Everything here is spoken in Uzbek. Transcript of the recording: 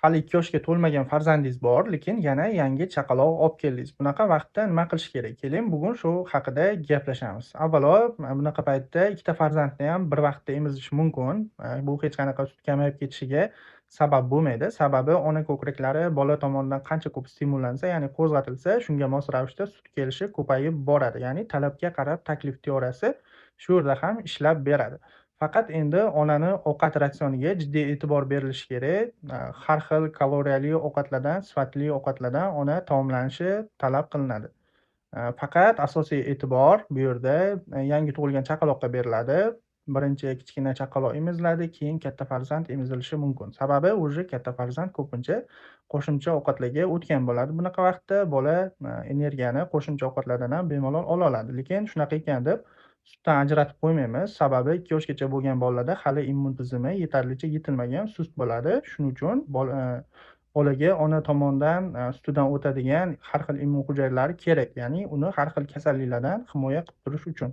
hali 2 yoshga to'lmagan farzandingiz bor, lekin yana yangi chaqaloq olib keldingiz. Bunaqa vaqtda nima qilish kerak? Keling, bugun shu haqida gaplashamiz. Avvalo, bunaqa paytda ikkita farzandni ham bir vaqtda emizish mumkin. Bu hech qanaqa sut kamayib ketishiga sabab bo'lmaydi. Sababi ona ko'kraklari bola tomonidan qancha ko'p stimullansa, ya'ni qo'zg'atilsa, shunga mos ravishda sut kelishi ko'payib boradi. Ya'ni talabga qarab taklif teoriyasi shu yerda ham ishlab beradi. Faqat endi onani ovqat ratsioniga jiddiy e'tibor berilishi kerak. Har xil kaloriyali ovqatlardan, sifatli ovqatlardan ona taomlanishi talab qilinadi. Faqat asosiy e'tibor bu yerda, yangi tug'ilgan chaqaloqqa beriladi. Birinchi kichkina chaqaloq emiziladi, keyin katta farzand emizilishi mumkin. Sababi uje katta farzand ko'pincha qo'shimcha ovqatlarga o'tgan bo'ladi. Bunaqa vaqtda bola, energiyani qo'shimcha ovqatlardan ham bemalol ola oladi. Lekin shunaqa ekan deb sutdan ajratib qo'ymaymiz. Sababi 2 yoshgacha bo'lgan bolalarda hali immun tizimi yetarlicha yetilmagan, sust bo'ladi. Shuning uchun bolaga ona tomonidan, sutidan o'tadigan har xil immun hujayralari kerak. Ya'ni uni har xil kasalliklardan himoya qilib turish uchun.